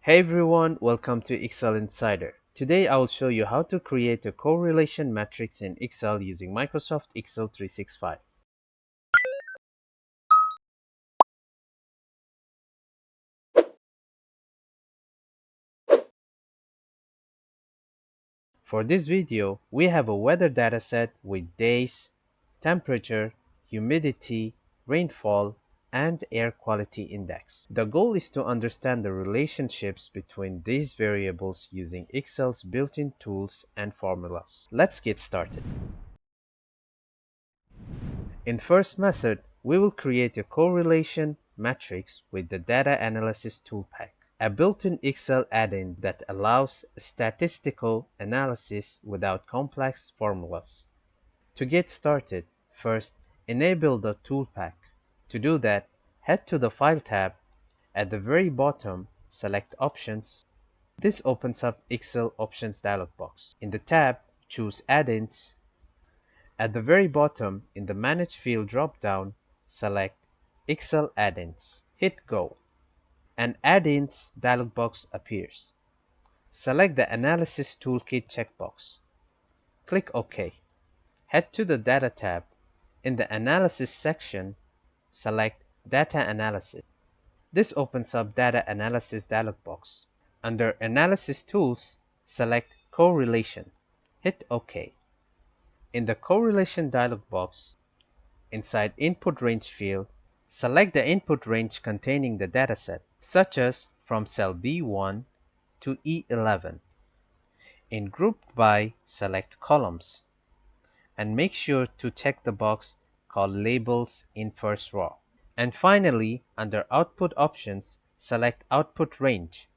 Hey everyone, welcome to Excel Insider. Today I will show you how to create a correlation matrix in Excel using Microsoft Excel 365. For this video, we have a weather dataset with days, temperature, humidity, rainfall, and air quality index. The goal is to understand the relationships between these variables using Excel's built-in tools and formulas. Let's get started. In first method, we will create a correlation matrix with the Data Analysis ToolPak, a built-in Excel add-in that allows statistical analysis without complex formulas. To get started, first enable the ToolPak. To do that, head to the File tab. At the very bottom, select Options. This opens up Excel Options dialog box. In the tab, choose Add-ins. At the very bottom, in the Manage Field drop-down, select Excel Add-ins. Hit Go. An Add-ins dialog box appears. Select the Analysis Toolkit checkbox. Click OK. Head to the Data tab. In the Analysis section, select Data Analysis. This opens up Data Analysis dialog box. Under Analysis Tools, select Correlation. Hit OK. In the Correlation dialog box, inside Input Range field, select the input range containing the dataset, such as from cell B1 to E11. In Group By, select Columns, and make sure to check the box called Labels in first row. And finally, under Output Options, select Output Range.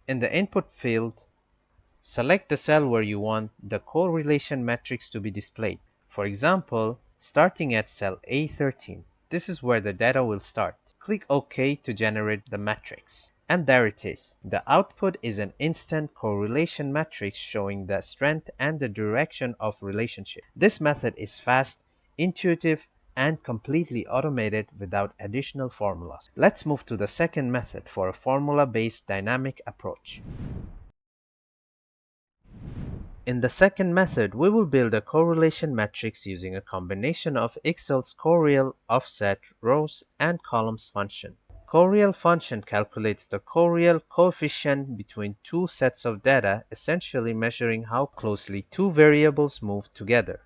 In the Input field, select the cell where you want the correlation matrix to be displayed. For example, starting at cell A13. This is where the data will start. Click OK to generate the matrix. And there it is. The output is an instant correlation matrix showing the strength and the direction of relationship. This method is fast, intuitive, and completely automated without additional formulas. Let's move to the second method for a formula-based dynamic approach. In the second method, we will build a correlation matrix using a combination of Excel's CORREL offset rows and columns function. CORREL function calculates the CORREL coefficient between two sets of data, essentially measuring how closely two variables move together.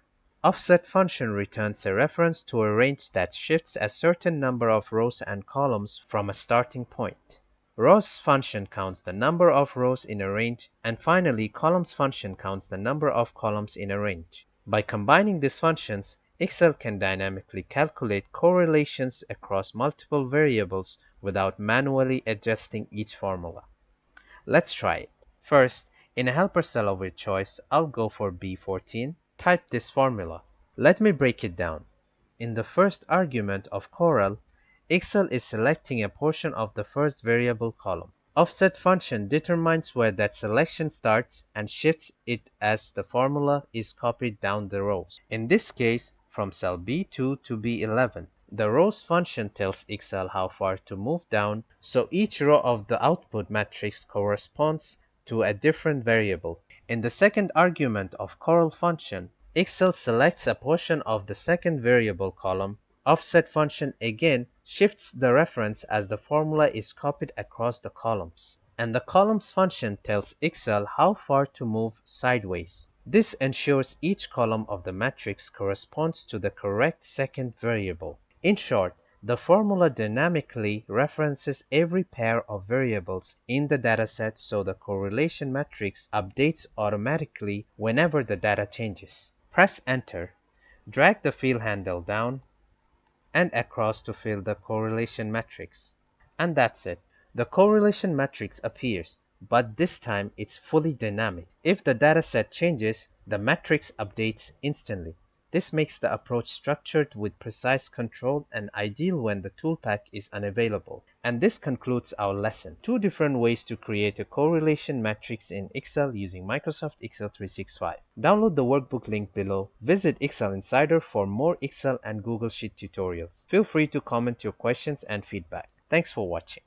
Offset function returns a reference to a range that shifts a certain number of rows and columns from a starting point. Rows function counts the number of rows in a range, and finally columns function counts the number of columns in a range. By combining these functions, Excel can dynamically calculate correlations across multiple variables without manually adjusting each formula. Let's try it. First, in a helper cell of your choice, I'll go for B14. Type this formula. Let me break it down. In the first argument of CORREL, Excel is selecting a portion of the first variable column. Offset function determines where that selection starts and shifts it as the formula is copied down the rows. In this case, from cell B2 to B11. The rows function tells Excel how far to move down, so each row of the output matrix corresponds to a different variable. In the second argument of CORREL function, Excel selects a portion of the second variable column. Offset function again shifts the reference as the formula is copied across the columns. And the columns function tells Excel how far to move sideways. This ensures each column of the matrix corresponds to the correct second variable. In short, the formula dynamically references every pair of variables in the dataset, so the correlation matrix updates automatically whenever the data changes. Press Enter, drag the fill handle down and across to fill the correlation matrix. And that's it. The correlation matrix appears, but this time it's fully dynamic. If the dataset changes, the matrix updates instantly. This makes the approach structured with precise control and ideal when the ToolPak is unavailable. And this concludes our lesson. 2 different ways to create a correlation matrix in Excel using Microsoft Excel 365. Download the workbook link below. Visit Excel Insider for more Excel and Google Sheet tutorials. Feel free to comment your questions and feedback. Thanks for watching.